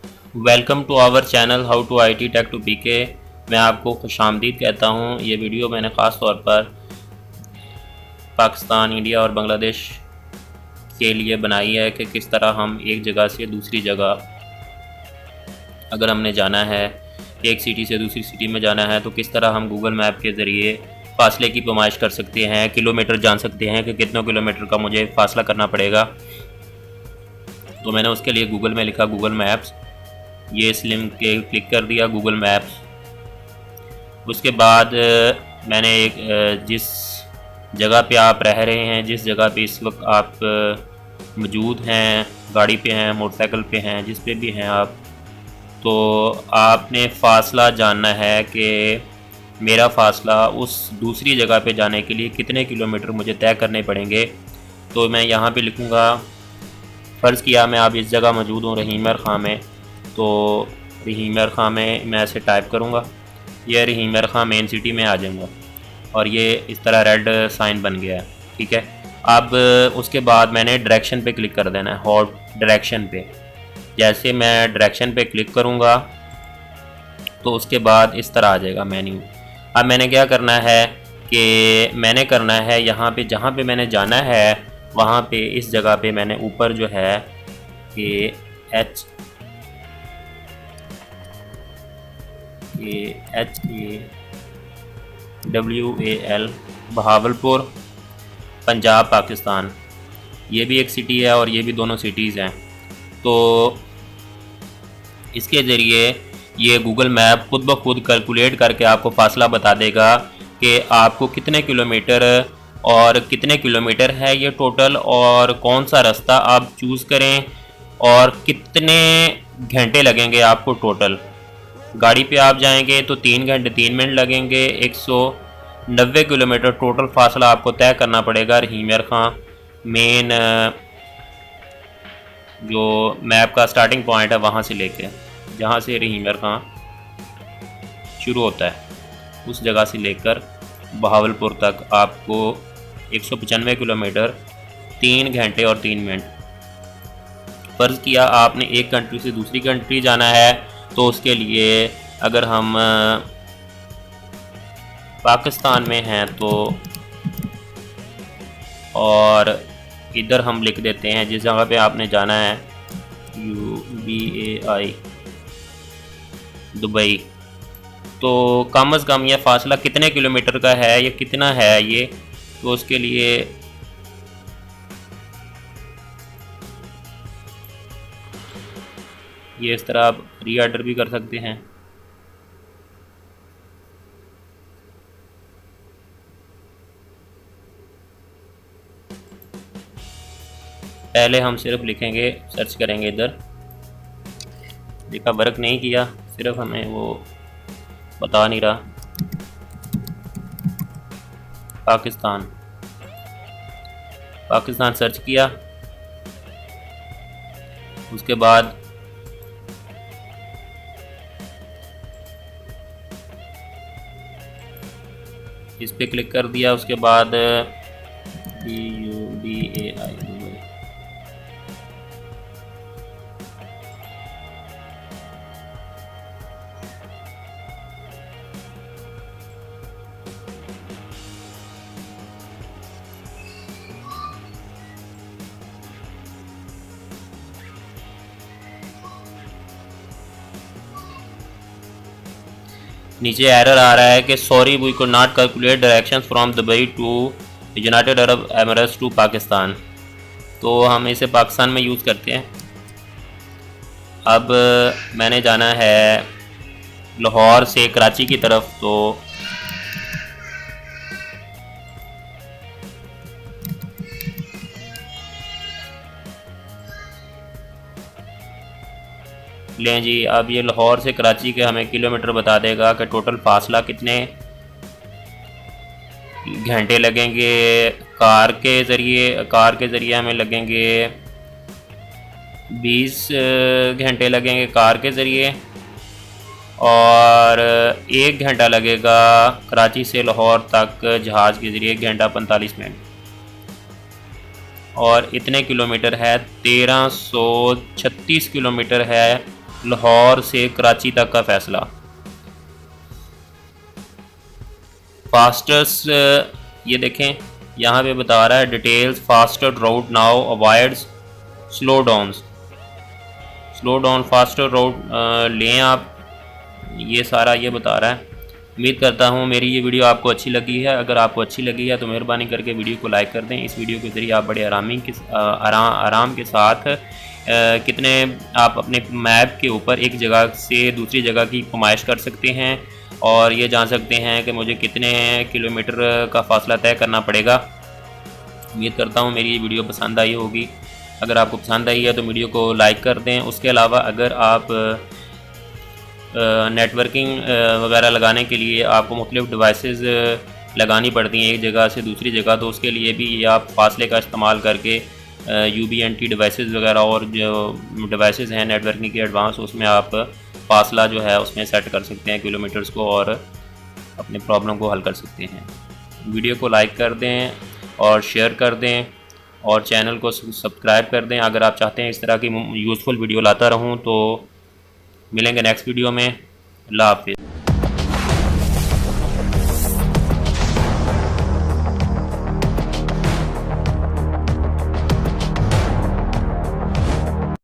Welcome to our channel how to IT tech to PK। मैं आपको खुशामदीद कहता हूँ। ये वीडियो मैंने ख़ास तौर पर पाकिस्तान, इंडिया और बांग्लादेश के लिए बनाई है कि किस तरह हम एक जगह से दूसरी जगह, अगर हमने जाना है एक सिटी से दूसरी सिटी में जाना है, तो किस तरह हम गूगल मैप के ज़रिए फासले की पैमाइश कर सकते हैं, किलोमीटर जान सकते हैं कि कितने किलोमीटर का मुझे फासला करना पड़ेगा। तो मैंने उसके लिए गूगल में लिखा गूगल मैप्स, ये इस लिंक के क्लिक कर दिया गूगल मैप्स। उसके बाद मैंने एक जिस जगह पे आप रह रहे हैं, जिस जगह पे इस वक्त आप मौजूद हैं, गाड़ी पे हैं, मोटरसाइकिल पे हैं, जिस पे भी हैं आप, तो आपने फ़ासला जानना है कि मेरा फ़ासला उस दूसरी जगह पे जाने के लिए कितने किलोमीटर मुझे तय करने पड़ेंगे। तो मैं यहाँ पे लिखूँगा, फ़र्ज़ किया मैं आप इस जगह मौजूद हूँ रहीमर खां में, तो रहीमर खां में मैं ऐसे टाइप करूँगा, ये रहीमर खां मेन सिटी में आ जाऊँगा और ये इस तरह रेड साइन बन गया है। ठीक है, अब उसके बाद मैंने डायरेक्शन पे क्लिक कर देना है, हॉट डायरेक्शन पे। जैसे मैं डायरेक्शन पे क्लिक करूँगा तो उसके बाद इस तरह आ जाएगा मेन्यू। अब मैंने क्या करना है कि मैंने करना है यहाँ पे, जहाँ पे मैंने जाना है वहाँ पे इस जगह पे मैंने ऊपर जो है कि HAWAL बहावलपुर पंजाब पाकिस्तान, ये भी एक सिटी है और ये भी दोनों सिटीज़ हैं। तो इसके ज़रिए ये गूगल मैप खुद ब खुद कैलकुलेट करके आपको फासला बता देगा कि आपको कितने किलोमीटर और कितने किलोमीटर है ये टोटल, और कौन सा रास्ता आप चूज़ करें और कितने घंटे लगेंगे आपको टोटल। गाड़ी पे आप जाएंगे तो 3 घंटे 3 मिनट लगेंगे। 190 किलोमीटर टोटल फासला आपको तय करना पड़ेगा रहीमर खां मेन जो मैप का स्टार्टिंग पॉइंट है वहाँ से लेके, जहाँ से रहीमर खां शुरू होता है उस जगह से लेकर बहावलपुर तक आपको 195 किलोमीटर 3 घंटे और 3 मिनट। फ़र्ज़ किया आपने एक कंट्री से दूसरी कंट्री जाना है, तो उसके लिए अगर हम पाकिस्तान में हैं तो, और इधर हम लिख देते हैं जिस जगह पे आपने जाना है UBAI दुबई, तो कम से कम यह फ़ासला कितने किलोमीटर का है, ये कितना है ये, तो उसके लिए ये इस तरह आप रीऑर्डर भी कर सकते हैं। पहले हम सिर्फ लिखेंगे, सर्च करेंगे, इधर देखा वर्क नहीं किया, सिर्फ हमें वो बता नहीं रहा। पाकिस्तान सर्च किया, उसके बाद इस पे क्लिक कर दिया, उसके बाद UBAI दुबई। नीचे एरर आ रहा है कि sorry we could not calculate directions from Dubai to United Arab Emirates to Pakistan. तो हम इसे पाकिस्तान में यूज़ करते हैं। अब मैंने जाना है लाहौर से कराची की तरफ, तो लें जी, अब ये लाहौर से कराची के हमें किलोमीटर बता देगा कि टोटल फासला कितने घंटे लगेंगे। कार के ज़रिए हमें लगेंगे 20 घंटे लगेंगे कार के ज़रिए, और 1 घंटा लगेगा कराची से लाहौर तक जहाज़ के ज़रिए, 1 घंटा 45 मिनट। और इतने किलोमीटर है, 1336 किलोमीटर है लाहौर से कराची तक का फ़ैसला। फास्टेस्ट, ये देखें यहाँ पे बता रहा है details faster route now avoids slow down faster route लें आप, ये सारा ये बता रहा है। उम्मीद करता हूँ मेरी ये वीडियो आपको अच्छी लगी है। अगर आपको अच्छी लगी है तो मेहरबानी करके वीडियो को लाइक कर दें। इस वीडियो के ज़रिए आप बड़े आराम के साथ कितने आप अपने मैप के ऊपर एक जगह से दूसरी जगह की नुमाइश कर सकते हैं और ये जान सकते हैं कि मुझे कितने किलोमीटर का फ़ासला तय करना पड़ेगा। उम्मीद करता हूँ मेरी ये वीडियो पसंद आई होगी। अगर आपको पसंद आई है तो वीडियो को लाइक कर दें। उसके अलावा अगर आप नेटवर्किंग वगैरह लगाने के लिए आपको मुख्तलिफ़ डिवाइसेस लगानी पड़ती हैं एक जगह से दूसरी जगह, तो उसके लिए भी आप फासले का इस्तेमाल करके UBNT डिवाइसेस वगैरह और जो डिवाइसेस हैं नेटवर्किंग के एडवांस, उसमें आप फासला जो है उसमें सेट कर सकते हैं किलोमीटर्स को और अपने प्रॉब्लम को हल कर सकते हैं। वीडियो को लाइक कर दें और शेयर कर दें और चैनल को सब्सक्राइब कर दें। अगर आप चाहते हैं इस तरह की यूज़फुल वीडियो लाता रहूं तो मिलेंगे नेक्स्ट वीडियो में। अल्लाह हाफ़िज़।